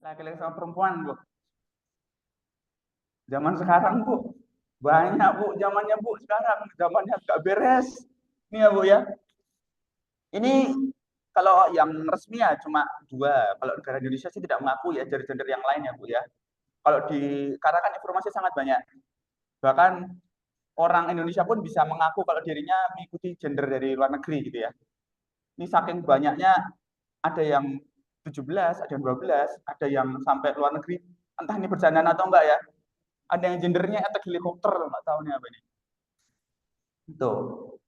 Laki-laki sama perempuan, Bu. Zaman sekarang, Bu. Banyak, Bu. Zamannya, Bu. Sekarang. Zamannya gak beres. Ini ya, Bu ya. Ini kalau yang resmi ya cuma dua. Kalau negara Indonesia sih tidak mengaku ya gender yang lain ya, Bu ya. Kalau di karena kan informasi sangat banyak. Bahkan orang Indonesia pun bisa mengaku kalau dirinya mengikuti gender dari luar negeri gitu ya. Ini saking banyaknya ada yang 17, ada yang 12, ada yang sampai luar negeri. Entah ini bercandaan atau enggak ya. Ada yang gendernya attack helikopter, enggak tahu nih apa ini. Tuh.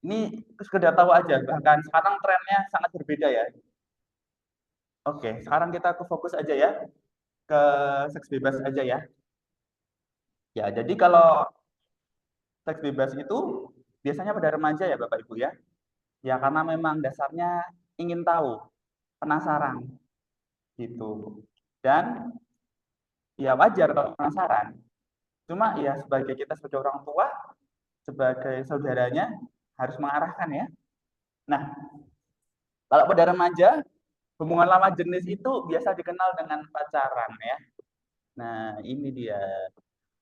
Ini sekedar tahu aja, bahkan sekarang trennya sangat berbeda ya. Oke, sekarang kita ke fokus aja ya, ke seks bebas aja ya. Ya, jadi kalau seks bebas itu biasanya pada remaja ya Bapak Ibu ya. Ya karena memang dasarnya ingin tahu, penasaran gitu. Dan ya wajar kalau penasaran. Cuma ya sebagai kita sebagai orang tua, sebagai saudaranya harus mengarahkan ya. Nah, kalau pada remaja, hubungan lawan jenis itu biasa dikenal dengan pacaran ya. Nah, ini dia.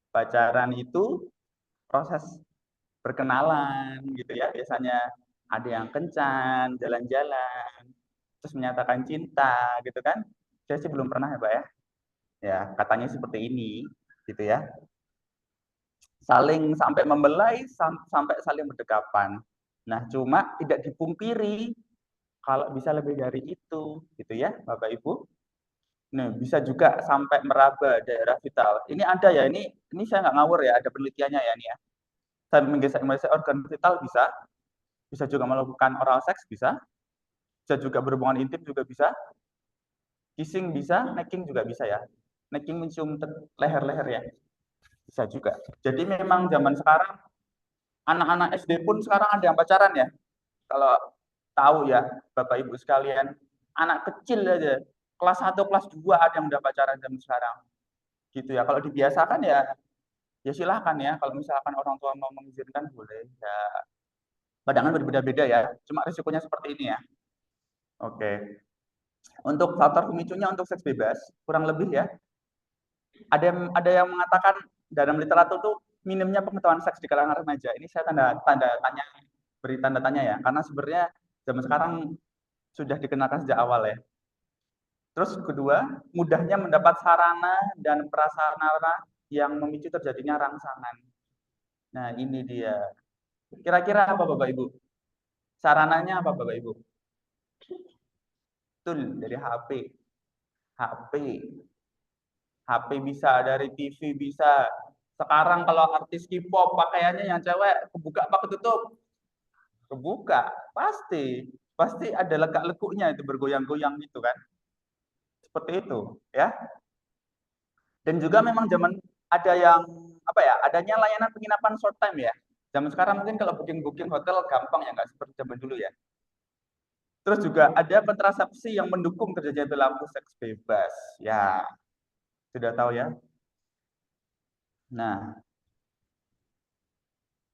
Pacaran itu proses berkenalan gitu ya. Biasanya ada yang kencan, jalan-jalan, terus menyatakan cinta gitu kan. Saya sih belum pernah ya, Pak ya. Ya, katanya seperti ini gitu ya. Saling sampai membelai sampai saling berdekapan. Nah, cuma tidak dipungkiri kalau bisa lebih dari itu gitu ya, Bapak Ibu. Nah, bisa juga sampai meraba daerah vital. Ini ada ya, ini saya nggak ngawur ya, ada penelitiannya ya ini ya. Sampai menggesek organ vital bisa, bisa juga melakukan oral seks bisa juga berhubungan intim juga bisa, kissing bisa, necking juga bisa ya. Necking mencium leher-leher ya, bisa juga. Jadi memang zaman sekarang anak-anak SD pun sekarang ada yang pacaran ya. Kalau tahu ya, Bapak Ibu sekalian, anak kecil aja, kelas 1, kelas 2 ada yang udah pacaran zaman sekarang. Gitu ya. Kalau dibiasakan ya silahkan ya. Kalau misalkan orang tua mau mengizinkan boleh ya. Pandangan berbeda-beda ya. Cuma risikonya seperti ini ya. Oke. Untuk faktor pemicunya untuk seks bebas kurang lebih ya. Ada yang mengatakan dalam literatur tuh minimnya pengetahuan seks di kalangan remaja. Ini saya beri tanda tanya ya. Karena sebenarnya zaman sekarang sudah dikenalkan sejak awal ya. Terus kedua, mudahnya mendapat sarana dan prasarana yang memicu terjadinya rangsangan. Nah, ini dia. Kira-kira apa Bapak Ibu? Sarananya apa Bapak Ibu? Betul, dari HP. HP. HP bisa, dari TV bisa. Sekarang kalau artis K-pop pakaiannya yang cewek kebuka apa ketutup? Kebuka, pasti. Pasti ada legak-leguknya itu bergoyang-goyang gitu kan. Seperti itu, ya. Dan juga memang zaman ada yang apa ya? Adanya layanan penginapan short time ya. Zaman sekarang mungkin kalau booking-booking hotel gampang ya, nggak seperti zaman dulu ya. Terus juga ada kontrasepsi yang mendukung terjadinya perilaku seks bebas. Ya, sudah tahu ya. Nah,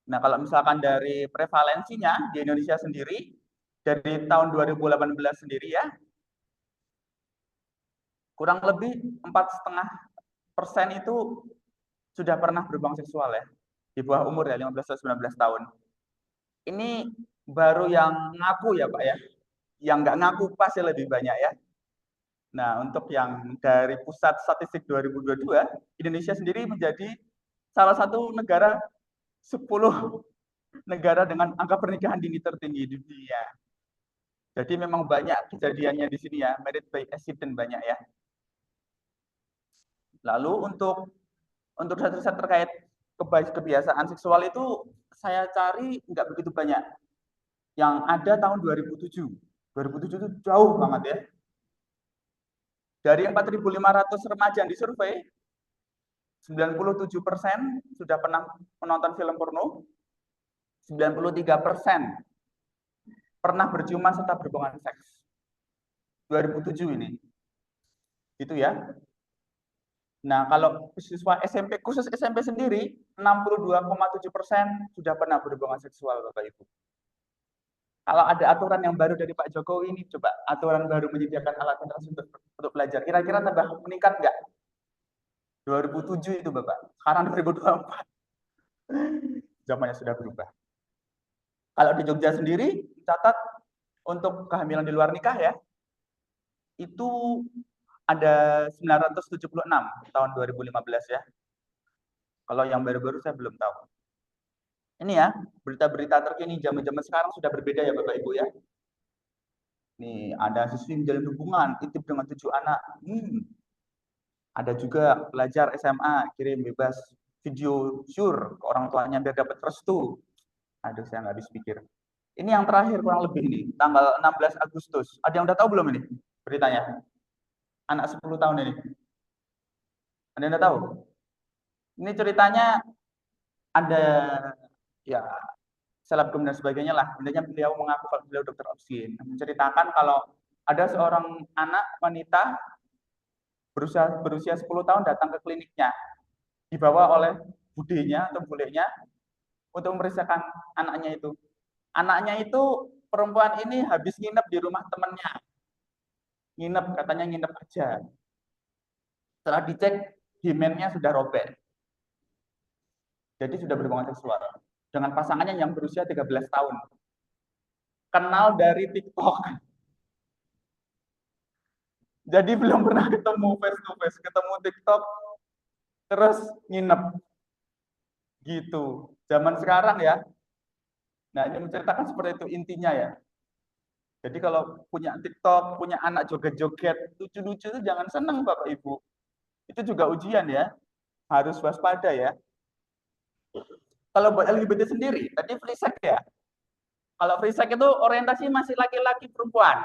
kalau misalkan dari prevalensinya di Indonesia sendiri dari tahun 2018 sendiri ya, kurang lebih 4,5% itu sudah pernah berhubungan seksual ya di bawah umur ya 15 atau 19 tahun. Ini baru yang ngaku ya Pak ya, yang nggak ngaku pasti lebih banyak ya. Nah, untuk yang dari Pusat Statistik 2022, Indonesia sendiri menjadi salah satu negara 10 negara dengan angka pernikahan dini tertinggi di dunia. Jadi memang banyak kejadiannya di sini ya, married by accident banyak ya. Lalu untuk riset-riset terkait kebiasaan seksual itu saya cari nggak begitu banyak. Yang ada tahun 2007. 2007 itu jauh banget ya. Dari 4.500 remaja yang disurvei, 97% sudah pernah menonton film porno, 93% pernah berciuman serta berhubungan seks. 2007 ini. Itu ya. Nah, kalau siswa SMP, khusus SMP sendiri, 62,7% sudah pernah berhubungan seksual, Bapak Ibu. Kalau ada aturan yang baru dari Pak Jokowi ini, coba aturan baru menyediakan alat interaksi untuk belajar, kira-kira tambah meningkat nggak? 2007 itu Bapak, sekarang 2024, zamannya sudah berubah. Kalau di Jogja sendiri, catat untuk kehamilan di luar nikah ya, itu ada 976 tahun 2015 ya. Kalau yang baru-baru saya belum tahu. Ini ya, berita-berita terkini zaman-zaman sekarang sudah berbeda ya Bapak Ibu ya. Nih, ada siswi menjalin hubungan intip dengan 7 anak. Ada juga pelajar SMA kirim bebas video syur ke orang tuanya biar dapat restu. Aduh, saya nggak habis pikir. Ini yang terakhir kurang lebih ini, tanggal 16 Agustus. Ada yang udah tahu belum ini beritanya? Anak 10 tahun ini. Ada yang udah tahu? Ini ceritanya ada ya selebgram dan sebagainya lah. Intinya beliau mengaku kalau beliau dokter Obsgin. Menceritakan kalau ada seorang anak wanita berusia 10 tahun datang ke kliniknya, dibawa oleh budenya atau bulenya untuk memeriksakan anaknya itu. Anaknya itu perempuan ini habis nginep di rumah temannya. Nginep, katanya nginep aja. Setelah dicek, himennya sudah robek. Jadi sudah berhubungan seksual dengan pasangannya yang berusia 13 tahun. Kenal dari TikTok. Jadi belum pernah ketemu face to face, ketemu TikTok, terus nginep. Gitu. Zaman sekarang ya. Nah, ini menceritakan seperti itu intinya ya. Jadi kalau punya TikTok, punya anak joget-joget, lucu-lucu itu jangan senang Bapak Ibu. Itu juga ujian ya. Harus waspada ya. Kalau buat LGBT sendiri, tadi free sex ya. Kalau free sex itu orientasi masih laki-laki perempuan.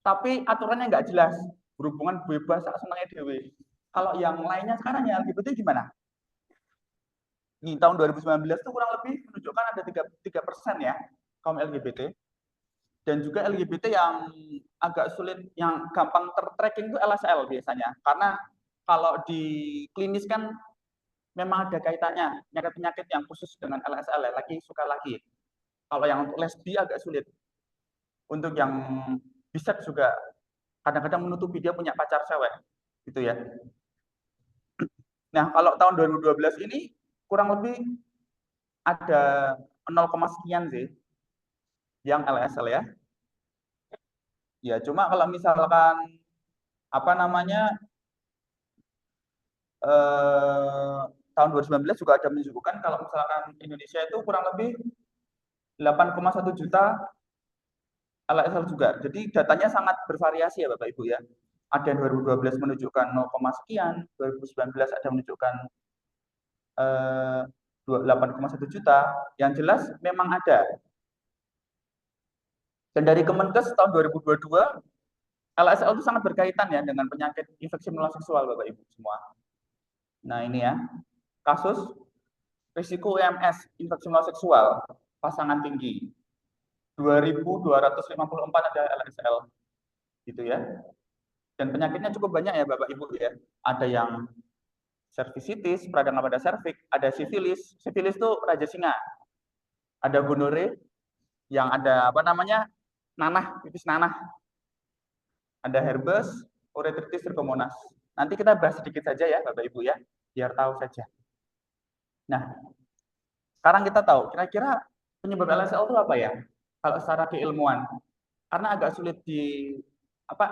Tapi aturannya nggak jelas. Berhubungan bebas, senangnya dewe. Kalau yang lainnya sekarang ya LGBT gimana? Di tahun 2019 itu kurang lebih menunjukkan ada 3% ya kaum LGBT. Dan juga LGBT yang agak sulit, yang gampang tertracking itu LSL biasanya. Karena kalau di klinis kan memang ada kaitannya, penyakit-penyakit yang khusus dengan LSL, ya, laki suka laki. Kalau yang untuk lesbi agak sulit. Untuk yang bisex juga kadang-kadang menutupi dia punya pacar cewek. Gitu ya. Nah, kalau tahun 2012 ini kurang lebih ada 0, sekian sih yang LSL ya. Ya, cuma kalau misalkan apa namanya tahun 2019 juga ada menunjukkan kalau misalkan Indonesia itu kurang lebih 8,1 juta LSL juga. Jadi datanya sangat bervariasi ya Bapak Ibu ya. Ada yang 2012 menunjukkan 0, sekian, 2019 ada menunjukkan 8,1 juta. Yang jelas memang ada. Dan dari Kemenkes tahun 2022 LSL itu sangat berkaitan ya dengan penyakit infeksi menular seksual Bapak Ibu semua. Nah, ini ya. Kasus risiko EMS infeksi menular seksual pasangan tinggi. 2.254 ada LSL. Gitu ya. Dan penyakitnya cukup banyak ya Bapak Ibu ya. Ada yang cervicitis, peradangan pada serviks, ada sifilis. Sifilis itu raja singa. Ada gonore yang ada apa namanya? Nanah, pipis nanah. Ada herpes, uretritis, trichomonas. Nanti kita bahas sedikit saja ya Bapak Ibu ya, biar tahu saja. Nah, sekarang kita tahu kira-kira penyebab LSL itu apa ya? Kalau secara keilmuan, karena agak sulit di apa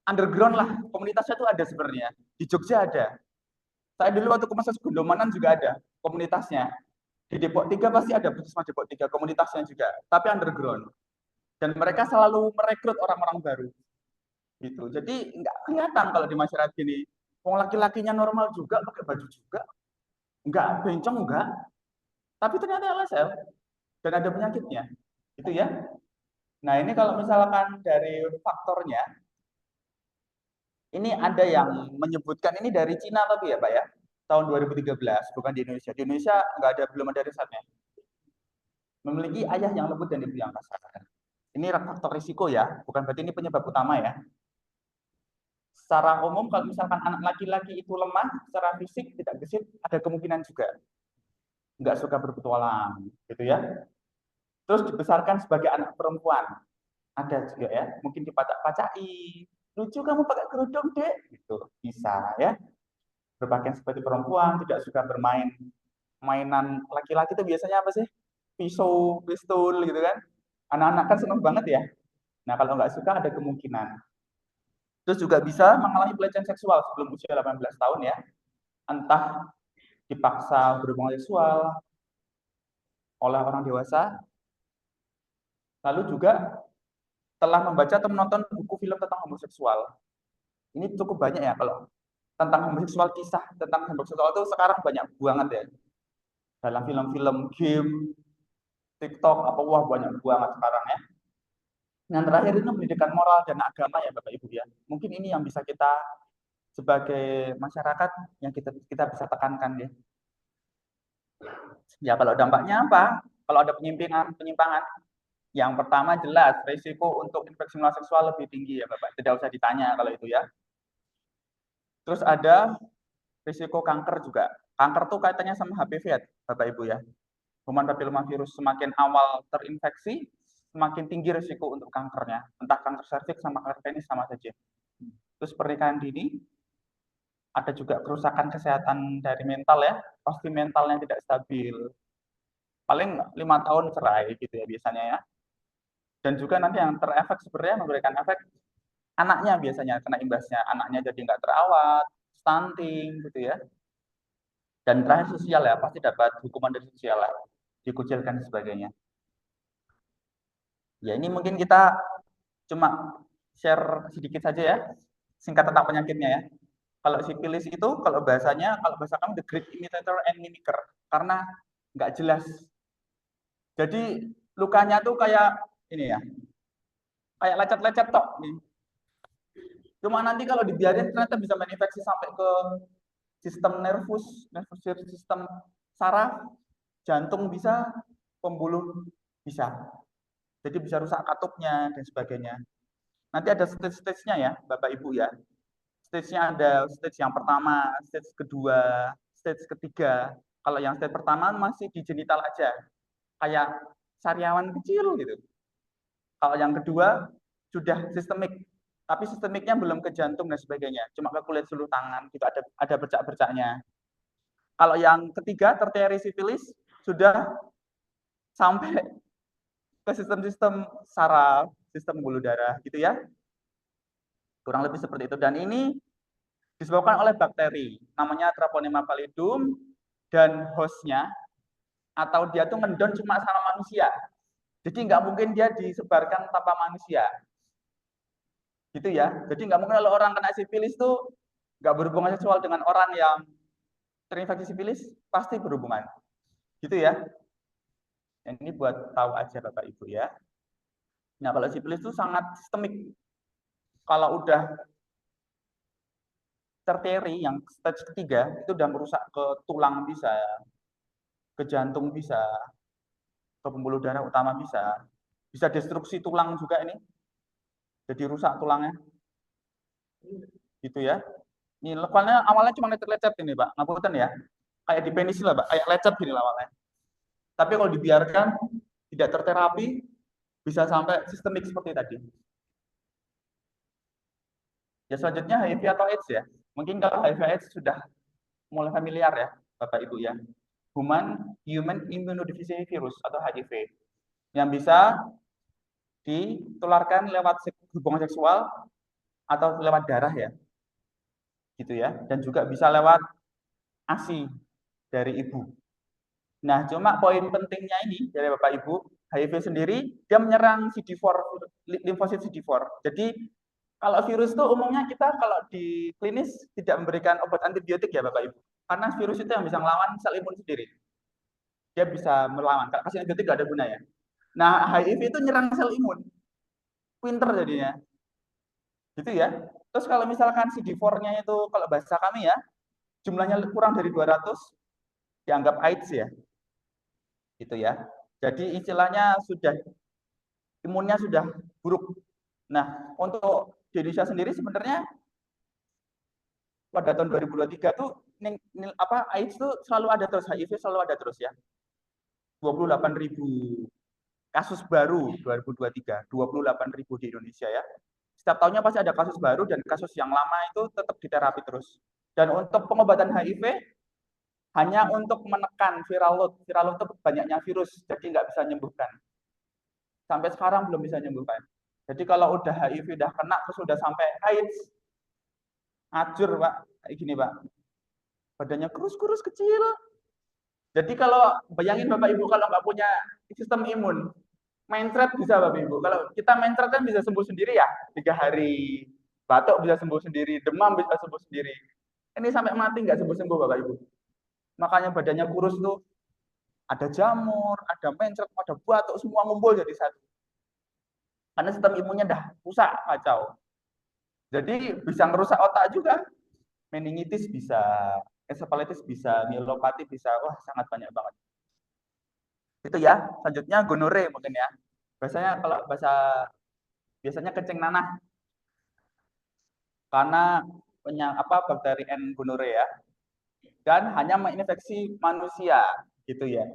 underground lah, komunitasnya itu ada sebenarnya. Di Jogja ada. Saya dulu waktu ke Gondomanan juga ada komunitasnya. Di Depok 3 pasti ada Puskesmas Depok 3 komunitasnya juga, tapi underground. Dan mereka selalu merekrut orang-orang baru. Gitu. Jadi nggak kelihatan kalau di masyarakat ini. Wong laki-lakinya normal juga, pakai baju juga. Nggak bencong, enggak. Tapi ternyata LSL. Dan ada penyakitnya. Itu ya. Nah, ini kalau misalkan dari faktornya, ini ada yang menyebutkan ini dari Cina tapi ya Pak ya. Tahun 2013, bukan di Indonesia. Di Indonesia nggak ada, belum ada risetnya. Memiliki ayah yang lembut dan ibu yang kasar. Ini faktor risiko ya, bukan berarti ini penyebab utama ya. Secara umum kalau misalkan anak laki-laki itu lemah secara fisik, tidak gesit, ada kemungkinan juga nggak suka berpetualang, gitu ya. Terus dibesarkan sebagai anak perempuan. Ada juga ya, mungkin dipacak-pacai. Lucu kamu pakai kerudung, Dek. Gitu. Bisa ya. Berpakaian seperti perempuan, tidak suka bermain mainan laki-laki itu biasanya apa sih? Pisau, pistol gitu kan. Anak-anak kan seneng banget ya. Nah, kalau nggak suka ada kemungkinan. Terus juga bisa mengalami pelecehan seksual sebelum usia 18 tahun ya. Entah dipaksa berhubungan seksual oleh orang dewasa, lalu juga telah membaca atau menonton buku film tentang homoseksual. Ini cukup banyak ya kalau tentang homoseksual, kisah tentang homoseksual itu sekarang banyak banget ya. Dalam film-film, game, TikTok, apa wah banyak banget sekarang ya. Yang terakhir itu pendidikan moral dan agama ya Bapak Ibu ya. Mungkin ini yang bisa kita sebagai masyarakat yang kita bisa tekankan ya. Ya kalau dampaknya apa? Kalau ada penyimpangan, yang pertama jelas risiko untuk infeksi menular seksual lebih tinggi ya Bapak. Tidak usah ditanya kalau itu ya. Terus ada risiko kanker juga. Kanker tuh kaitannya sama HPV ya Bapak Ibu ya. Human papillomavirus semakin awal terinfeksi, semakin tinggi risiko untuk kankernya. Entah kanker serviks sama kanker penis sama saja. Terus pernikahan dini, ada juga kerusakan kesehatan dari mental ya, pasti mentalnya tidak stabil. Paling 5 tahun cerai gitu ya biasanya ya. Dan juga nanti yang terefek sebenarnya memberikan efek anaknya biasanya kena imbasnya. Anaknya jadi nggak terawat, stunting gitu ya. Dan terakhir sosial ya, pasti dapat hukuman dari sosial ya, dikucilkan dan sebagainya. Ya ini mungkin kita cuma share sedikit saja ya, singkat tentang penyakitnya ya. Kalau sifilis itu, kalau bahasanya, kalau bahasa kami the great imitator and mimicker, karena nggak jelas. Jadi lukanya tuh kayak ini ya, kayak lecet-lecet tok. Nih. Cuma nanti kalau dibiarin ternyata bisa menginfeksi sampai ke sistem nervus sistem saraf, jantung bisa, pembuluh bisa. Jadi bisa rusak katupnya dan sebagainya. Nanti ada stage-stage-nya ya, Bapak Ibu ya. Stage-nya ada stage yang pertama, stage kedua, stage ketiga. Kalau yang stage pertama masih di genital aja, kayak sariawan kecil gitu. Kalau yang kedua sudah sistemik, tapi sistemiknya belum ke jantung dan sebagainya, cuma ke kulit seluruh tangan, gitu ada bercak-bercaknya. Kalau yang ketiga tertiary sifilis sudah sampai ke sistem-sistem saraf, sistem pembuluh darah, gitu ya. Kurang lebih seperti itu. Dan ini disebabkan oleh bakteri, namanya Treponema pallidum, dan hostnya, atau dia tuh ngedon cuma sama manusia. Jadi nggak mungkin dia disebarkan tanpa manusia. Gitu ya. Jadi nggak mungkin kalau orang kena sifilis tuh nggak berhubungan seksual dengan orang yang terinfeksi sifilis, pasti berhubungan. Gitu ya. Ini buat tahu aja Bapak Ibu ya. Nah kalau sifilis itu sangat sistemik. Kalau udah tertiary yang stage ketiga, itu udah merusak ke tulang bisa, ke jantung bisa, ke pembuluh darah utama bisa destruksi tulang juga ini, jadi rusak tulangnya, gitu ya. Ini lekalnya awalnya cuma lecet-lecet ini Pak, ngapunten ya, kayak di penis lah Pak, kayak lecet gini awalnya. Tapi kalau dibiarkan tidak terterapi, bisa sampai sistemik seperti tadi. Ya selanjutnya HIV atau AIDS ya. Mungkin kalau HIV AIDS sudah mulai familiar ya, Bapak Ibu ya. Human Immunodeficiency Virus atau HIV yang bisa ditularkan lewat hubungan seksual atau lewat darah ya, gitu ya. Dan juga bisa lewat ASI dari ibu. Nah, cuma poin pentingnya ini dari Bapak Ibu, HIV sendiri dia menyerang CD4, limfosit CD4. Jadi kalau virus itu umumnya kita kalau di klinis tidak memberikan obat antibiotik ya Bapak Ibu. Karena virus itu yang bisa melawan sel imun sendiri. Dia bisa melawan. Kalau kasih antibiotik nggak ada gunanya. Nah, HIV itu nyerang sel imun. Pinter jadinya. Gitu ya. Terus kalau misalkan CD4-nya itu kalau bahasa kami ya, jumlahnya kurang dari 200 dianggap AIDS ya. Gitu ya. Jadi istilahnya sudah imunnya sudah buruk. Nah, untuk di Indonesia sendiri sebenarnya pada tahun 2023 tuh AIDS tuh selalu ada terus, HIV selalu ada terus ya. 28.000 kasus baru 2023, 28.000 di Indonesia ya. Setiap tahunnya pasti ada kasus baru dan kasus yang lama itu tetap diterapi terus. Dan untuk pengobatan HIV hanya untuk menekan viral load. Viral load itu banyaknya virus, jadi nggak bisa nyembuhkan. Sampai sekarang belum bisa nyembuhkan. Jadi kalau udah HIV udah kena terus udah sampai AIDS, ngajur Pak, kayak gini Pak. Badannya kurus-kurus kecil. Jadi kalau bayangin Bapak Ibu kalau nggak punya sistem imun, mencret bisa Bapak Ibu. Kalau kita mencret kan bisa sembuh sendiri ya, 3 hari. Batuk bisa sembuh sendiri, demam bisa sembuh sendiri. Ini sampai mati nggak sembuh-sembuh Bapak Ibu. Makanya badannya kurus tuh, ada jamur, ada mencret, ada batuk, semua ngumpul jadi satu. Karena sistem imunnya dah rusak, kacau. Jadi bisa ngerusak otak juga. Meningitis bisa, encephalitis bisa, myelopati bisa, wah sangat banyak banget. Itu ya, selanjutnya gonore mungkin ya. Biasanya kalau biasanya kencing nanah karena bakteri N gonorrhea dan hanya menginfeksi manusia gitu ya.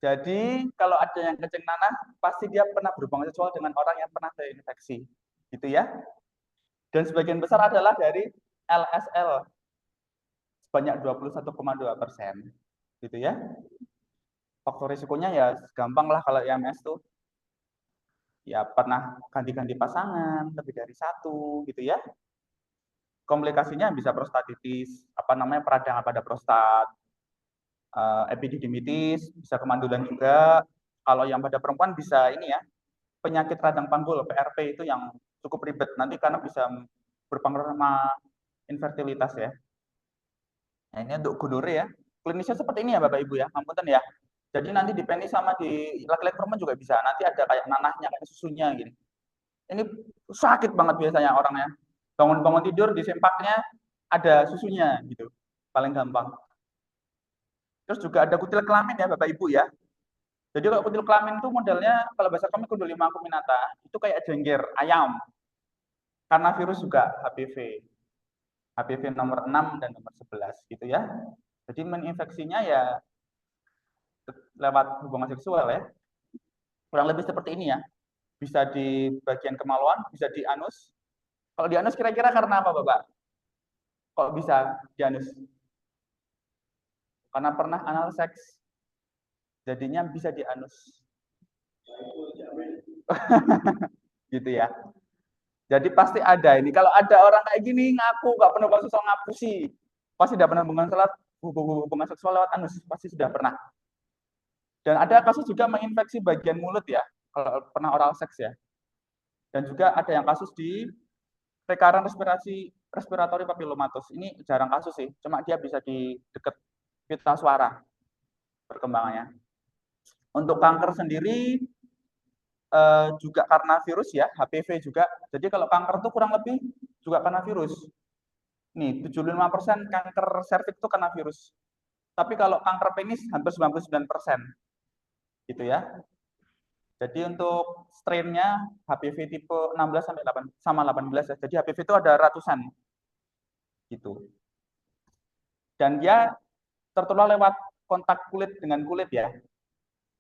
Jadi kalau ada yang kencing nanah pasti dia pernah berhubungan seksual dengan orang yang pernah terinfeksi gitu ya. Dan sebagian besar adalah dari LSL sebanyak 21,2% gitu ya. Faktor risikonya ya gampang lah kalau IMS tuh ya pernah ganti-ganti pasangan lebih dari satu gitu ya. Komplikasinya bisa prostatitis, peradangan pada prostat, epididymitis, bisa kemandulan juga. Kalau yang pada perempuan bisa ini ya, penyakit radang panggul PRP itu yang cukup ribet nanti karena bisa berpengaruh sama infertilitas ya. Nah, ini untuk gonore ya. Klinisnya seperti ini ya Bapak Ibu ya, ngapunten ya. Jadi nanti di penis sama di laki-laki perempuan juga bisa. Nanti ada kayak nanahnya, kayak susunya gini. Ini sakit banget biasanya orangnya. Bangun-bangun tidur di sempaknya ada susunya gitu. Paling gampang. Terus juga ada kutil kelamin ya Bapak Ibu ya. Jadi kalau kutil kelamin itu modelnya kalau bahasa kami kundulima acuminata itu kayak jengger ayam. Karena virus juga HPV. HPV nomor 6 dan nomor 11 gitu ya. Jadi menginfeksinya ya lewat hubungan seksual ya. Kurang lebih seperti ini ya. Bisa di bagian kemaluan, bisa di anus. Kalau di anus kira-kira karena apa Bapak? Kok bisa di anus? Karena pernah anal seks. Jadinya bisa di anus. Gitu ya. Jadi pasti ada ini. Kalau ada orang kayak gini ngaku nggak pernah hubungan seksual ngapusi. Pasti sudah pernah hubungan seksual lewat anus. Pasti sudah pernah. Dan ada kasus juga menginfeksi bagian mulut ya. Kalau pernah oral seks ya. Dan juga ada yang kasus di recurrent respiratory papillomatus. Ini jarang kasus sih. Cuma dia bisa di dekat pita suara perkembangannya. Untuk kanker sendiri juga karena virus ya, HPV juga. Jadi kalau kanker itu kurang lebih juga karena virus. Nih, 75% kanker serviks itu karena virus. Tapi kalau kanker penis hampir 99%. Gitu ya. Jadi untuk strain-nya HPV tipe 16 sampai 8 sama 18 ya. Jadi HPV itu ada ratusan. Gitu. Dan dia tertular lewat kontak kulit dengan kulit ya.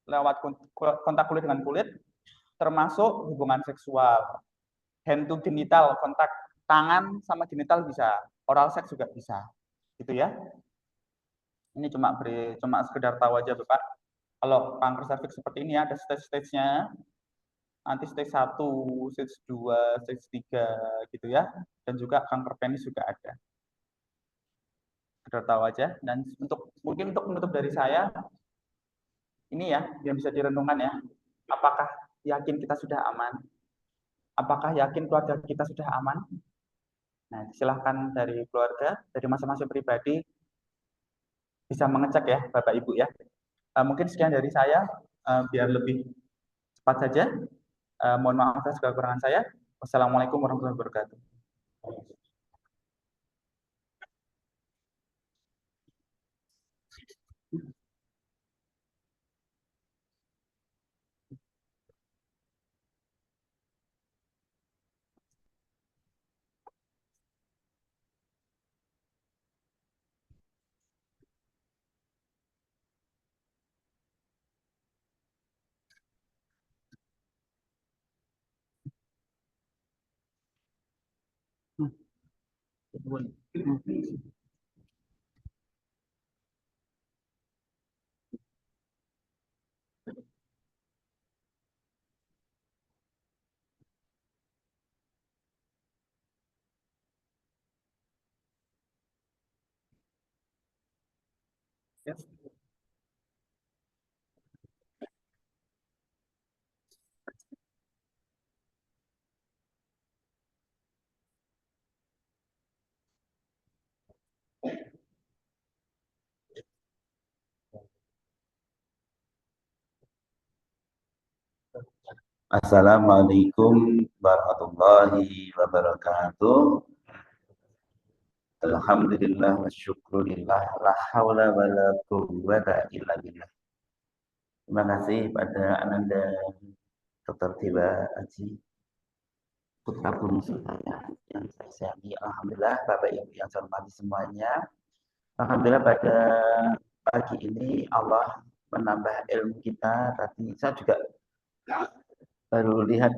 Lewat kontak kulit dengan kulit termasuk hubungan seksual. Hand to genital, kontak tangan sama genital bisa. Oral seks juga bisa. Gitu ya. Ini cuma sekedar tahu aja Bapak. Kalau kanker serviks seperti ini ada stage-stage-nya. Nanti stage 1, stage 2, stage 3 gitu ya. Dan juga kanker penis juga ada. Sekedar tahu aja. Dan mungkin untuk menutup dari saya, ini ya yang bisa direnungkan ya. Apakah yakin kita sudah aman? Apakah yakin keluarga kita sudah aman? Nah, silahkan dari keluarga, dari masing-masing pribadi bisa mengecek ya, Bapak Ibu ya. Mungkin sekian dari saya, biar lebih cepat saja. Mohon maaf atas kekurangan saya. Wassalamualaikum warahmatullahi wabarakatuh. Assalamualaikum warahmatullahi wabarakatuh. Alhamdulillah wa syukurillah la haula wa la quwwata illa billah. Terima kasih pada Ananda Dr. Tiba Aji putra bungsu saya yang saya sayangi. Alhamdulillah Bapak Ibu yang saya hormati semuanya. Alhamdulillah pada pagi ini Allah menambah ilmu kita. Tadi saya juga baru lihat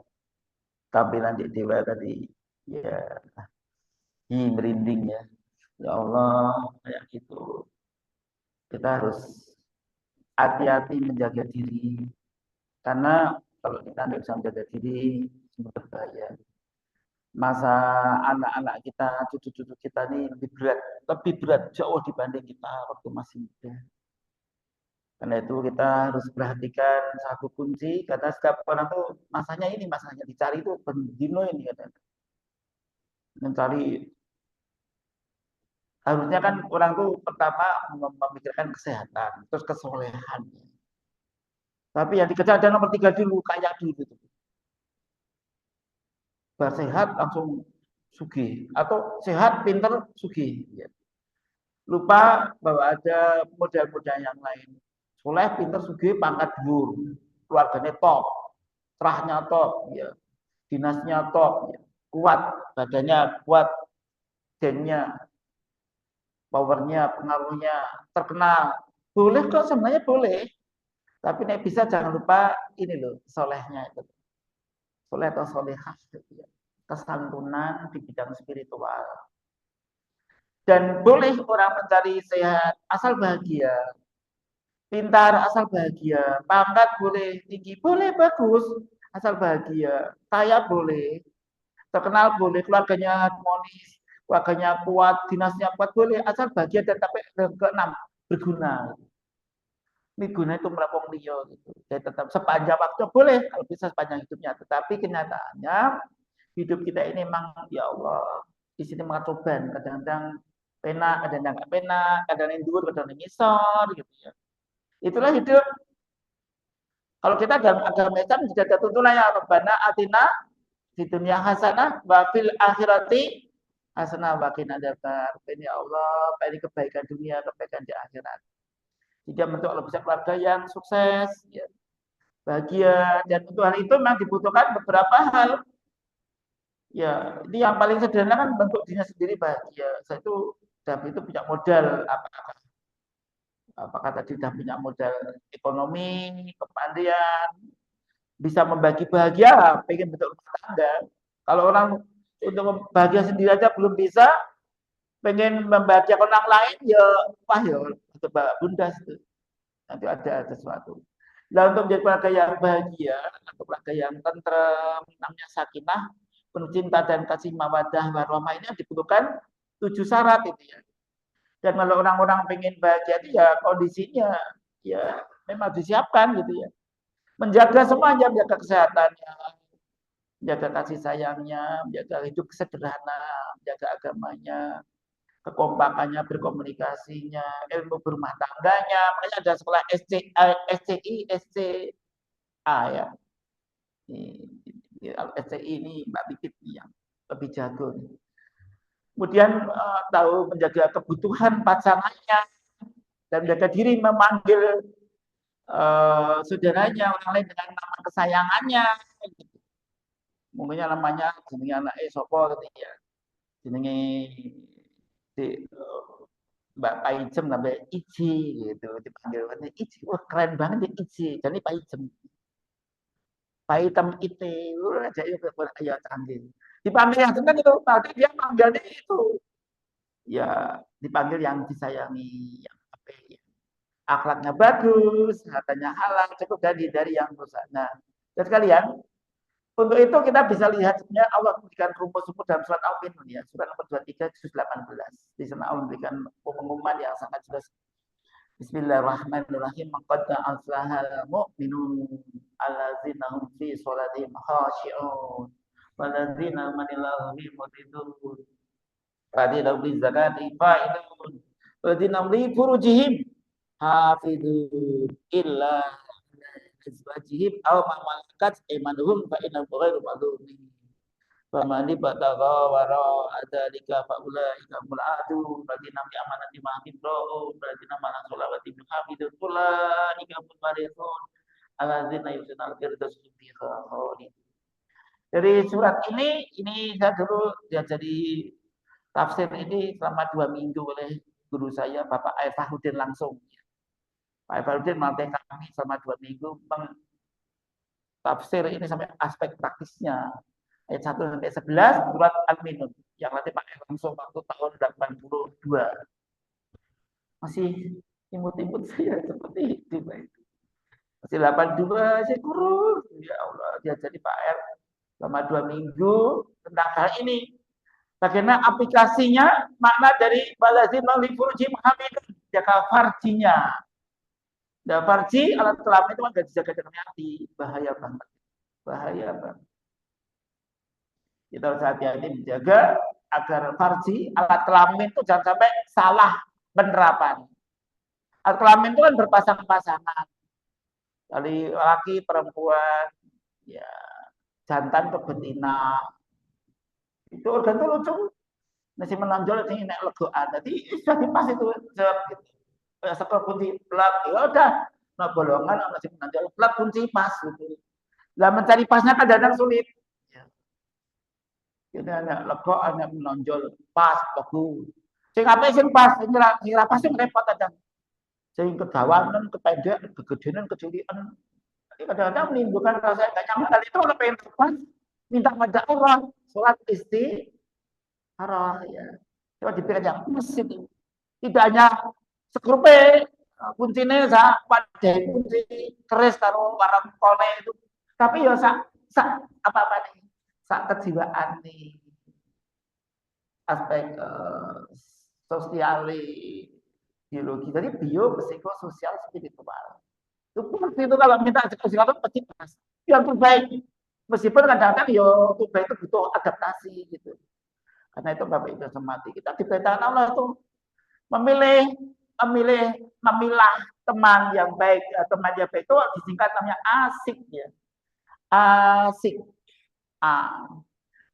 tampilan di Dewa tadi, ya merinding ya. Ya Allah, kayak gitu. Kita harus hati-hati menjaga diri. Karena kalau kita tidak bisa menjaga diri, semua berbahaya. Masa anak-anak kita, cucu-cucu kita ini lebih berat jauh dibanding kita waktu masih muda. Karena itu kita harus perhatikan satu kunci, karena setiap orang tuh masanya dicari itu bendino ini katanya. Mencari, harusnya kan orang tuh pertama memikirkan kesehatan, terus kesolehan. Tapi yang dikejar ada nomor 3 dulu, kaya dulu gitu. Sehat langsung sugih, atau sehat pinter sugih. Ya. Lupa bahwa ada model-model yang lain. Soleh pinter sugih pangkat dhuwur, keluarganya top, terahnya top, ya. Dinasnya top, ya. Kuat, badannya kuat, gennya, powernya, pengaruhnya terkenal. Boleh kok, sebenarnya boleh. Tapi nek bisa jangan lupa ini loh, solehnya itu. Soleh atau solehah gitu ya. Kesantunan di bidang spiritual. Dan boleh orang mencari sehat asal bahagia. Pintar asal bahagia. Pangkat boleh tinggi, boleh bagus asal bahagia. Kaya boleh, terkenal boleh, keluarganya harmonis, keluarganya kuat, dinasnya kuat boleh, asal bahagia dan sampai ke-6 berguna. Ini guna itu melapong liyo gitu. Jadi tetap sepanjang waktu boleh kalau bisa sepanjang hidupnya. Tetapi kenyataannya hidup kita ini memang ya Allah di sini mengacoban. Kadang-kadang penak, kadang-kadang nggak penak, kadang-kadang dur, kadang-kadang ngisor gitu ya. Itulah hidup. Kalau kita dalam agama Islam tidak ada tuntunan ya Rabbana atina di dunia hasanah wa fil akhirati hasanah wa qina adzabannar. Ini Allah, ini kebaikan dunia, kebaikan di akhirat. Jika bentuk Allah bisa keluarga yang sukses, ya, bahagia, dan untuk hal itu memang dibutuhkan beberapa hal. Ya, ini yang paling sederhana kan bentuk dirinya sendiri bahagia. Saya itu punya modal apakah tadi sudah punya modal ekonomi, kepandaian, bisa membagi bahagia, pengen bentuk rumah tangga. Kalau orang untuk bahagia sendiri aja belum bisa, pengen membahagiakan orang lain, ya wah ya untuk bunda itu. Nanti ada sesuatu. Nah, untuk menjadi keluarga yang bahagia, atau keluarga yang tentrem, namanya sakinah, penuh cinta dan kasih mawadah warahmah ini dibutuhkan 7 syarat itu ya. Dan kalau orang-orang pengen bahagia itu ya kondisinya ya memang disiapkan gitu ya. Menjaga semuanya, menjaga kesehatannya, menjaga kasih sayangnya, menjaga hidup sederhana, menjaga agamanya, kekompakannya, berkomunikasinya, ilmu berumah tangganya. Makanya ada sekolah SCI, SCA ya. SCI ini Mbak Pipit yang lebih jago. Kemudian tahu menjaga kebutuhan pasangannya dan menjaga diri memanggil saudaranya orang lain dengan nama kesayangannya. Mungkinnya namanya jenenge anak sopo gitu ya. Jenenge di Mbak Paijem sampai Iji gitu dipanggil Iji, wah keren banget ya Iji, jadi Paijem. Paitem itu aja itu ya canggih. Dipanggil yang seneng itu, tadi dia panggilnya itu. ya dipanggil yang disayangi, yang apa ya, akhlaknya bagus, hartanya halal, cukup dari yang rusak. Nah, dan sekalian, untuk itu kita bisa lihat sebenarnya Allah memberikan rumus-rumus dalam surat Al-Minun ya, surat nomor 23 juz 18. Di sana Allah memberikan pengumuman yang sangat jelas. Bismillahirrahmanirrahim. Qad aflahal mu'minun allazina hum fi sholatihim khashi'un wallazina hum 'anil lagwi mu'ridun wallazina hum lizakati fa'ilun wallazina hum li furujihim hafidun illa azwajihim aw ma malakat aymanuhum fa innahum ghairu malumin. Famani batagha wara adzalika fa ulaika humul aadun ladina bi amanati ma hibru ladina ma salawati bi hamidun ulaika humul warithun alladzina yusunal firdaus fiha khalid. Dari surat ini saya dulu diajari tafsir ini selama 2 minggu oleh guru saya Bapak Aifahuddin langsung. Pak Aifahuddin melatih kami selama 2 minggu tafsir ini sampai aspek praktisnya. Ayat 1 sampai 11 surat Al-Minun yang nanti pakai langsung waktu tahun 82. Masih imut-imut saya seperti itu. Masih 82 saya kurus. Ya Allah, dia jadi Pak R selama 2 minggu tentang hal ini. Bagaimana aplikasinya, makna dari balazimah li furujihim hamidun, jaga farjinya. Nah, farji alat kelamin itu kan gak dijaga dengan hati, bahaya banget. Bahaya banget. Kita harus hati-hati menjaga agar farji alat kelamin itu jangan sampai salah penerapan. Alat kelamin itu kan berpasang-pasangan. Dari laki perempuan, ya jantan ke betina. Itu organ itu lucu. Masih menonjol ini nek legoan. Jadi sudah dipas itu sekel kunci plat. Ya udah, nah bolongan masih menonjol plat kunci pas gitu. Lah mencari pasnya kadang-kadang sulit. Ini anak lego, anak menonjol pas, bagus. Sing apa sing pas, sing pas sing repot kadang. Sing kegawanan, kependek, kegedean, kecilian. Kadang-kadang menimbulkan rasa nggak nyaman. Itu kalau pengen pas, minta pada Allah, sholat istikharah ya. Coba dipikir aja, masjid itu. Tidak hanya sekrupe, kuncinya pada kunci keris taruh barang kone itu. Tapi ya apa-apa nih. Sak kejiwaan nih aspek sosial biologi jadi psikososial spiritual itu kalau minta psikologi pasti pas yang terbaik meskipun kadang-kadang yo terbaik itu butuh adaptasi gitu karena itu Bapak Ibu semati kita diperintahkan Allah itu memilah teman yang baik itu disingkat namanya asik ya asik.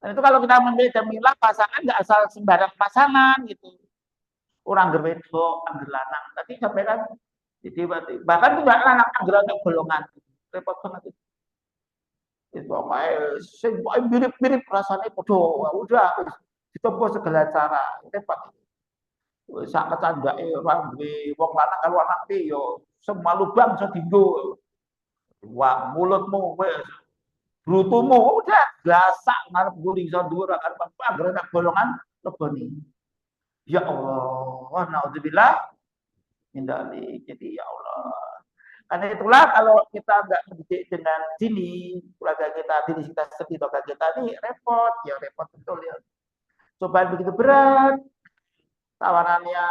Dan itu kalau kita memilih dan milah pasangan nggak asal sembarang pasangan gitu. Orang gerwedo, angger lanang. Tadi sampaikan bahkan juga lanang angger lanang golongan. Repot banget itu. Itu apa mirip-mirip rasanya podo. Udah dicoba segala cara. Repot. Sak kecandake orang duwe wong lanang kalau anak yo semua lubang iso dinggo. Wah, mulutmu wis brutumu udah gasak ngarep guling iso dhuwur arep anggar nak golongan leboni. Ya Allah, naudzubillah min dzalik. Jadi ya Allah. Karena itulah kalau kita nggak mendidik dengan dini, keluarga kita, diri kita sendiri, keluarga kita ini repot, ya repot betul ya. Cobaan begitu berat, tawarannya,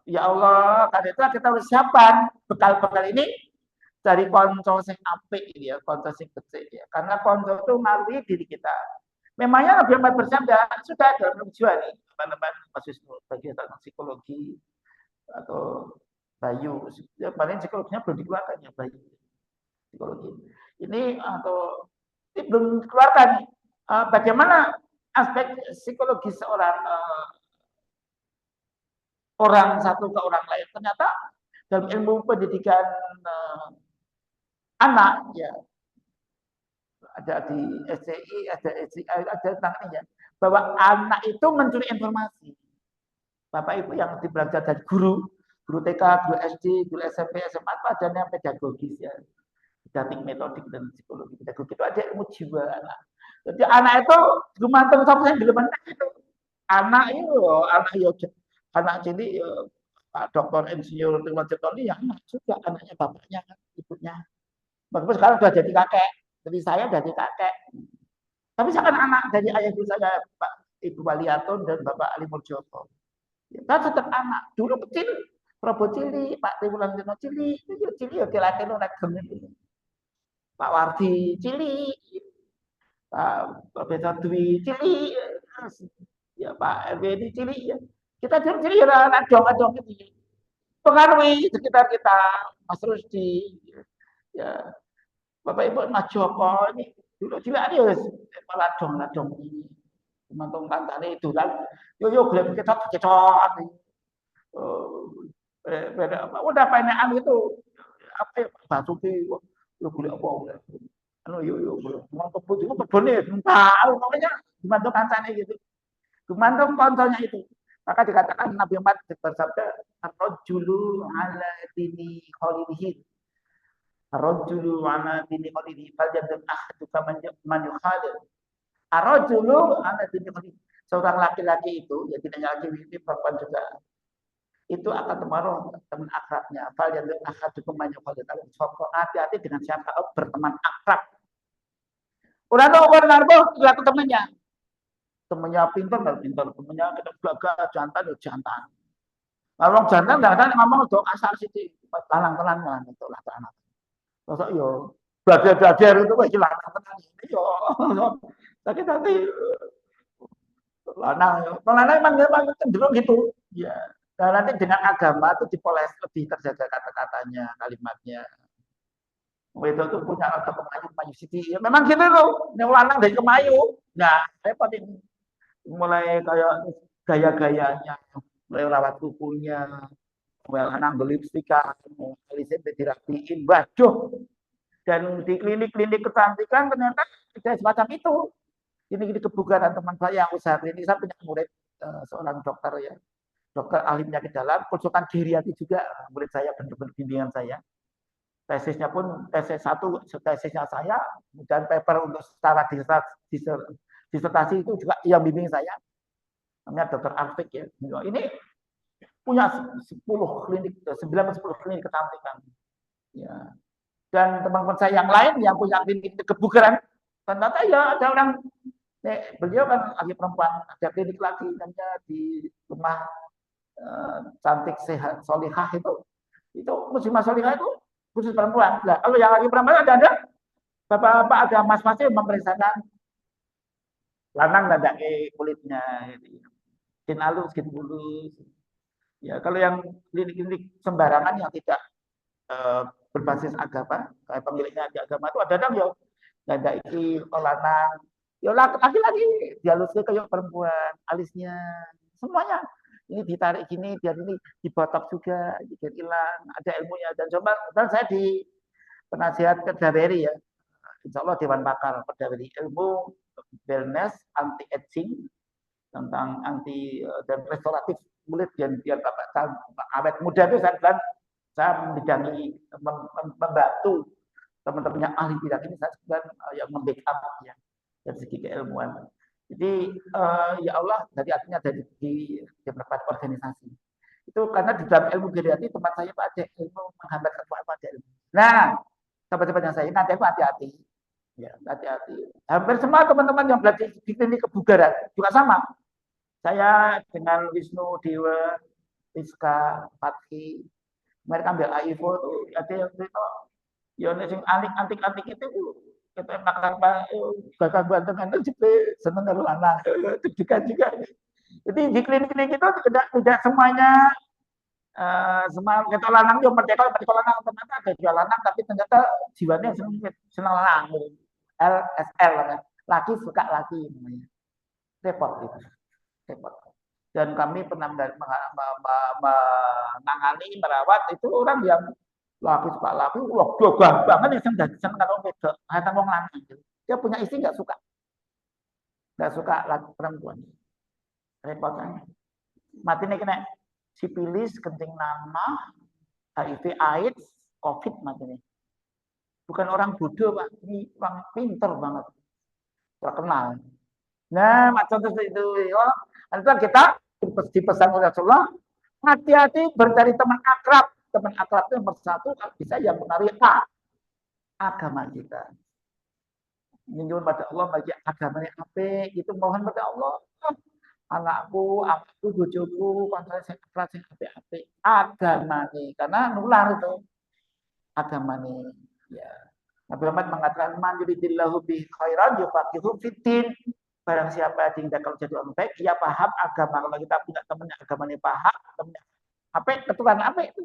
ya Allah, karena itu kita harus siapkan bekal-bekal ini dari konco sing apik ya, konco sing becik ya. Karena konco itu ngaruhi diri kita. Memangnya lebih bersabda sudah dalam tujuan nih, teman-teman mahasiswa bagian psikologi atau Bayu. Ya, paling psikologinya belum dikeluarkan ya Bayu. Psikologi. Ini atau ini belum dikeluarkan. Bagaimana aspek psikologi seorang orang satu ke orang lain. Ternyata dalam ilmu pendidikan anak ya ada di SCI ada tentang ini ya bahwa anak itu mencuri informasi. Bapak Ibu yang belajar dari guru TK, guru SD, guru SMP, SMA itu ada yang pedagogis ya, didaktik metodik dan psikologi pedagogis itu ada ilmu jiwa anak. Jadi anak itu gumantung sama yang di itu anak cilik Pak Doktor Insinyur Tirwan Ciptoni yang anak juga anaknya bapaknya kan ibunya. Meskipun sekarang sudah jadi kakek, jadi saya jadi kakek. Tapi saya kan anak dari ayah ibu saya Pak Ibu Waliatun dan Bapak Ali Murjoko. Kita tetap anak. Dulu kecil, Prabowo Cili, Pak Triwulan Tino Cili, Cili ya kira-kira regem itu. Pak Wardi Cili, Pak Profesor Dwi Cili, ya Pak RWD Cili, ya. Kita Cili ya adong-adong itu. Pengaruhi sekitar kita, Mas Rusdi, ya Bapak Ibu Mas Joko ini dulu cilik ini ladong-ladong ini. Teman-teman kancane itu kan, yo gelem kecot. Udah penekan itu apa ya Basuki yo golek apa anu yo mau kebut itu kebune tahu makanya dibantu kancane gitu dibantu konconya itu maka dikatakan Nabi Muhammad bersabda ar-rajulu ala dini khalilihi ar-rajulu ala dini khalilihi faljadun ahaduka man yukhalil ar-rajulu ala dini khalilihi seorang laki-laki itu ya tidak hanya laki-laki perempuan juga itu akan terpengaruh teman akrabnya. Fal yang ahadukum man yukhalil hati-hati dengan siapa berteman akrab. Udah tahu kan narbo lihat temennya. Temennya pintar nggak pintar, temennya kita gagah jantan ya jantan. Kalau jantan nggak ada ngomong untuk asal sih talang-talang itu lah anak. Masuk yo belajar itu kayak lanang yo. Tapi nanti lanang memang cenderung gitu. Ya. Nah, nanti dengan agama itu dipoles lebih terjaga kata-katanya, kalimatnya. Itu tuh punya rasa Kemayu City. Ya, memang gitu loh. Yang lanang dari Kemayu. Nah, repot ini. Mulai kayak gaya-gayanya, mulai rawat kukunya, mulai lanang berlipstikan, alisnya dirapiin, waduh. Dan di klinik-klinik kecantikan ternyata ada semacam itu. Ini kebugaran teman saya yang usaha klinik, saya punya murid seorang dokter ya. Dokter ahli penyakit dalam, konsultan geriatri juga murid saya, benar-benar bimbingan saya. Tesisnya pun tesis tesisnya saya, dan paper untuk secara disertasi itu juga yang bimbing saya. Namanya Dokter Arfik ya. Ini punya 10 klinik, 9-10 klinik kecantikan. Ya. Dan teman-teman saya yang lain yang punya klinik kebugaran, ternyata ya ada orang, beliau kan lagi perempuan, ada klinik lagi namanya di rumah cantik sehat solihah itu muslimah solihah itu khusus perempuan. Nah, kalau yang lagi perempuan ada bapak-bapak ada mas-masnya memeriksakan lanang nggak kulitnya, skin halus, skin mulus. Ya kalau yang klinik-klinik sembarangan yang tidak berbasis agama, kayak pemiliknya agama itu ada yo nggak iki lanang, yo laki-laki dihalusnya kayak perempuan, alisnya semuanya. Ini ditarik gini biar ini dibotok juga biar hilang ada ilmunya dan saya di penasihat Kedaweri ya insya Allah Dewan Pakar Kedaweri ilmu wellness anti aging tentang anti dan restoratif kulit dan biar awet muda itu saya bilang saya membidangi membantu teman-teman yang ahli bidang ini saya sebenarnya yang membackup ya dari segi keilmuan. Jadi ya Allah dari artinya dari di beberapa organisasi itu karena di dalam ilmu geriatri tempat saya Pak ada ilmu menghambat kekuatan pada ilmu. Nah sahabat-sahabat yang saya nanti aku hati-hati ya hati-hati. Hampir semua teman-teman yang belajar di klinik kebugaran juga sama. Saya dengan Wisnu Dewa, Rizka, Fatki, mereka ambil AIFO itu ada yang itu ya antik-antik itu kita makan bakal bantengan itu seneng kalau anak deg-degan juga. Jadi di klinik-klinik itu tidak semuanya semua kita lanang yo merdeka lanang ternyata ada jual lanang tapi ternyata jiwanya senang lanang LSL laki suka laki namanya repot itu repot dan kami pernah menangani merawat itu orang yang laki suka laki, wah gagah banget yang seneng kalau beda, hanya ngomong laki. Dia punya istri nggak suka laki perempuan. Repotnya. Mati nih kena sipilis, kencing nanah, HIV, AIDS, COVID mati nih. Bukan orang bodoh pak, ini orang pinter banget, terkenal. Nah macam itu Nanti kita dipesan oleh Rasulullah, hati-hati bercari teman akrab. Teman akrab itu nomor satu, kalau bisa yang mengaruhi agama kita. Menyuruh pada Allah bagi agamanya apa, itu mohon pada Allah. Anakku, bojoku, kontra sing akrab sing apik-apik. Agamanya, karena nular itu agamanya. Ya. Nabi Muhammad mengatakan man yuridillahu bi khairan yufaqihu fiddin. Barang siapa yang tidak kalau jadi orang baik, ia paham agama. Kalau kita punya temannya agamanya paham, temannya apa keturunan apa itu.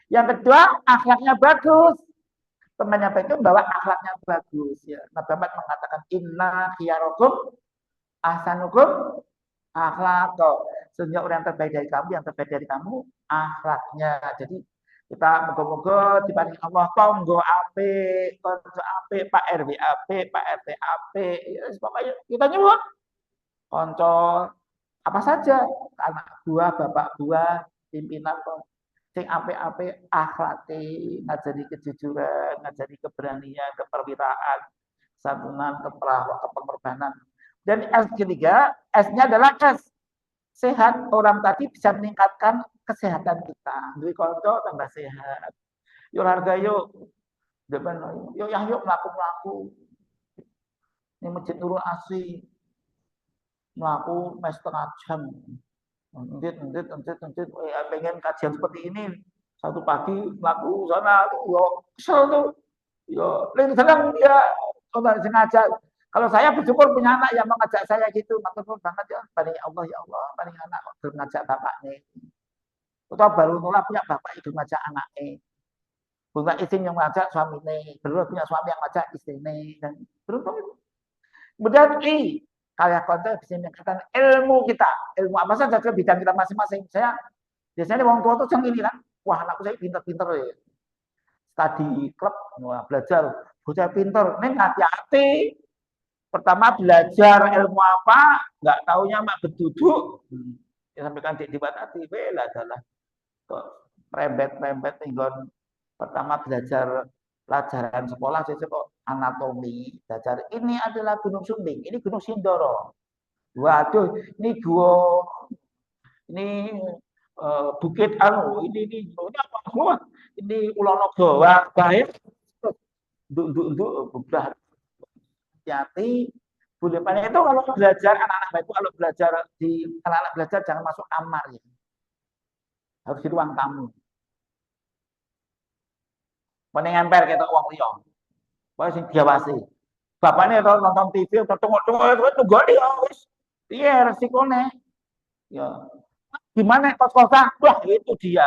Yang kedua, akhlaknya bagus. Temannya baik itu bawa akhlaknya bagus ya. Nabi Muhammad mengatakan inna khiyarakum ahsanukum akhlak. Sehingga orang yang terbaik dari kamu akhlaknya. Jadi kita moga-moga dibanding Allah tonggo apik, konco apik, Pak RW apik, Pak RT apik. Ya, pokoknya kita nyebut konco apa saja, anak buah, bapak buah, pimpinan sing apik-apik akhlake, ngajari kejujuran, ngajari keberanian, keperwiraan, santunan, kepengorbanan. Dan S ketiga, S-nya adalah S. Sehat, orang tadi bisa meningkatkan kesehatan kita. Duit konco tambah sehat. Yuk harga yuk. Yuk yang yuk melaku. Ini masjid Nurul Asri. Melaku mes setengah jam. Entit. Pengen kajian seperti ini. Satu pagi melaku sana. Yo kesel tuh. Yo sedang dia sengaja. Kalau saya bersyukur punya anak yang mengajak saya gitu, maksudnya banget ya, paling Allah ya Allah, paling anak ngajak bapaknya. Atau baru nolak punya bapak itu ngajak anaknya. Punya istri yang ngajak suaminya, baru punya suami yang ngajak istrinya, dan beruntung itu. Kemudian kalian konten bisa meningkatkan ilmu kita, ilmu apa saja ke bidang kita masing-masing. Saya biasanya orang tua tuh yang ini kan, wah anakku saya pinter-pinter ya. Study club, wah, belajar, bocah pinter, ini hati-hati. Pertama belajar ilmu apa, nggak taunya mak berduduk. Ya sampaikan di tadi, bela adalah kok rembet tinggal. Pertama belajar pelajaran sekolah, saya kok anatomi, belajar ini adalah Gunung Sumbing, ini Gunung Sindoro. Waduh, ini gua, ini Bukit ini apa semua? Ini Ulonogo, wah baik. Duduk beberapa hati-hati. Boleh paling itu kalau belajar anak-anak itu kalau belajar di anak-anak belajar jangan masuk kamar ya. Harus di ruang tamu. Mending emper kita uang liya. Pokoke sing diawasi. Bapaknya kalau nonton TV atau tunggu dia wis. Iya resikone. Ya. Gimana kos-kosan? Wah, itu dia.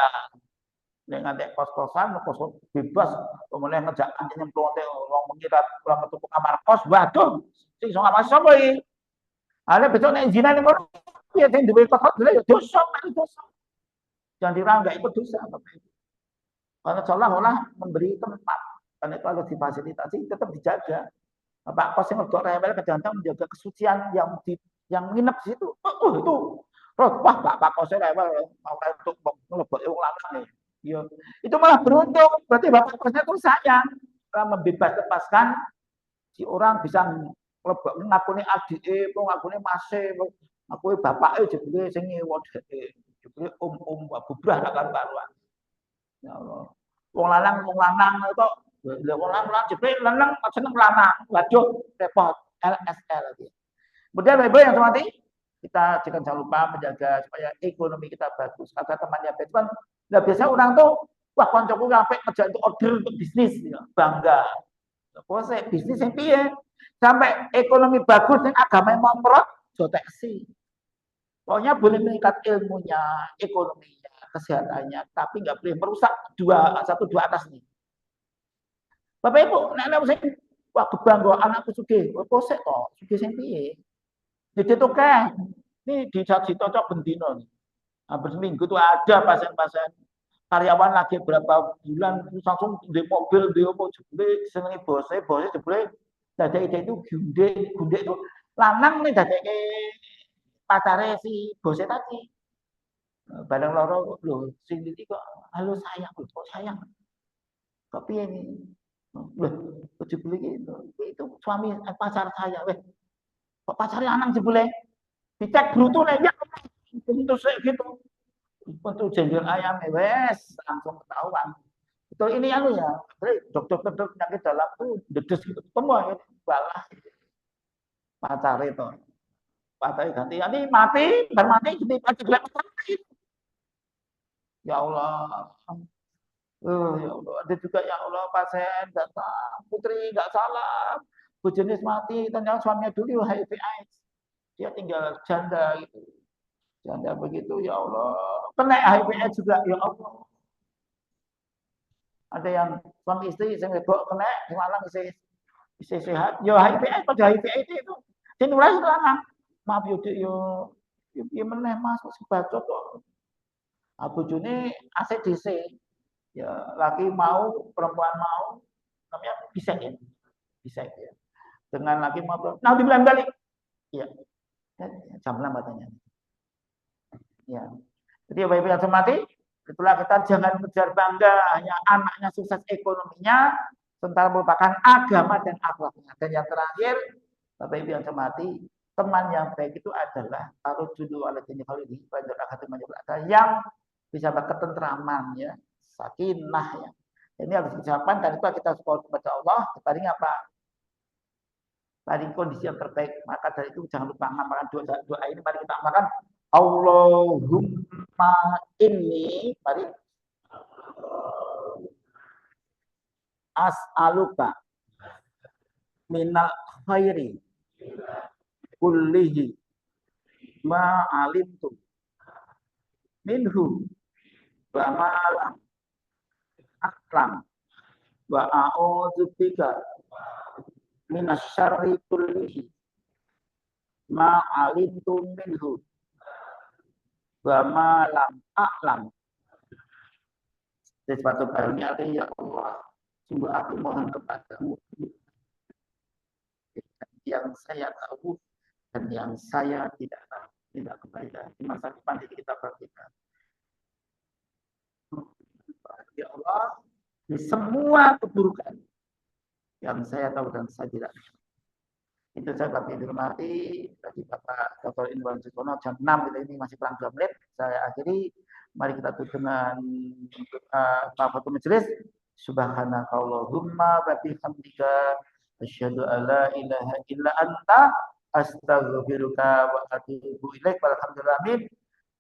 Nek ngantek kos-kosan, kos bebas, kemudian ngejak anjing nyemplung wong mengira orang metu kamar kos, waduh. Sing iso ngawasi sapa iki? Ada besok nek zina ning kono, ya sing duwe kos dhewe ya dosa, dosa. Jangan dirangga itu dosa. Karena seolah-olah memberi tempat, karena itu harus difasilitasi, tetap dijaga. Pak kos yang untuk rewel kadang-kadang menjaga kesucian yang nginep di situ. Itu. Terus wah Pak kosnya rewel mau untuk ngelebok wong lanang nih. Ya, itu malah beruntung. Berarti Bapak kosnya itu sayang, membebas-lepaskan si orang bisa ngelebok ngakuni adike, ngakuni mase, ngakuni bapake jebule sing nyewa dheke. Jebule bubrah nak karuan. Ya Allah. Wong lanang itu wong lanang jebule lanang seneng lanang. Waduh, repot. LSL lagi. Kemudian Ibu yang hormati, kita jangan lupa menjaga supaya ekonomi kita bagus. Kata temannya Betuan, nah biasanya orang tuh wah koncoku sampai kerja untuk order untuk bisnis, ya. Bangga. Pokoknya bisnis yang piye sampai ekonomi bagus yang agama yang mau proteksi. Pokoknya boleh meningkat ilmunya, ekonominya, kesehatannya, tapi nggak boleh merusak satu dua atas nih. Bapak Ibu, nek saya wah kebangga anakku sugih, kok toh sugih sing piye? Jadi tuh kan, ini dicaci cocok bendino nih. Hampir seminggu tuh ada pasien-pasien karyawan lagi berapa bulan terus langsung di mobil dia mau jebule senengi bosnya jebule dadake itu gunde itu lanang nih dadake pacare si bosnya tadi. Barang loro lho sing iki kok halo sayang kok sayang. Kok piye nih? Loh, jebule itu suami pacar saya weh. Kok pacarnya lanang jebule? Dicek brutune ya bentuk gitu. Bentuk jenggot ayam wes langsung ketahuan. Itu ini anu ya, dokter-dokter penyakit dalam tuh dedes gitu. Semua gitu. Balah pacar itu. Pacar ganti mati, dan mati jadi pacar mati. Ya Allah. Ya Allah, ada juga ya Allah pasien datang, putri nggak salah, jenis mati, ternyata suaminya dulu HIV AIDS, dia tinggal janda gitu, janda begitu ya Allah, kena HIV AIDS juga ya Allah, ada yang suami istri yang wedok kena, malam istri sehat, ya HIV AIDS pada HIV AIDS itu, dinulai sekarang, maaf yo meneh mas sebacot kok, Abu Juni ACDC, ya laki mau perempuan mau namanya bisa ya dengan laki mau nah dibilang balik ya jam 6 katanya ya jadi Bapak Ibu mati itulah kita jangan mengejar bangga hanya anaknya sukses ekonominya sementara merupakan agama dan akhlaknya dan yang terakhir Bapak Ibu yang mati teman yang baik itu adalah taruh judul oleh jenis hal ini yang bisa berketentraman ya sakinah ya. Ini harus diucapkan dan itu kita support kepada Allah. Tadi apa? Tadi kondisi yang terbaik. Maka dari itu jangan lupa mengamalkan doa ini. Mari kita amalkan. Allahumma inni mari as'aluka minal khairi kullihi ma alimtu minhu wa ma'alam akram wa a'udzubika minasyarri kullihi ma alimtu minhu wa ma lam a'lam. Sesuatu barunya artinya ya Allah, sungguh aku mohon kepadamu yang saya tahu dan yang saya tidak tahu, tidak kebayang di masa depan kita perhatikan. Ya Allah, di semua keburukan yang saya tahu dan saya tidak tahu. Itu saya Bapak dihormati, tadi Bapak Dr. Indra Sukono jam 6 kita ini masih kurang 2 menit. Saya akhiri, mari kita tutup dengan Bapak Majelis. Subhanakallahumma wa bihamdika asyhadu an la ilaha illa anta astaghfiruka wa atubu ilaik. Walhamdulillah.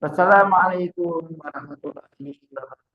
Wassalamualaikum warahmatullahi wabarakatuh.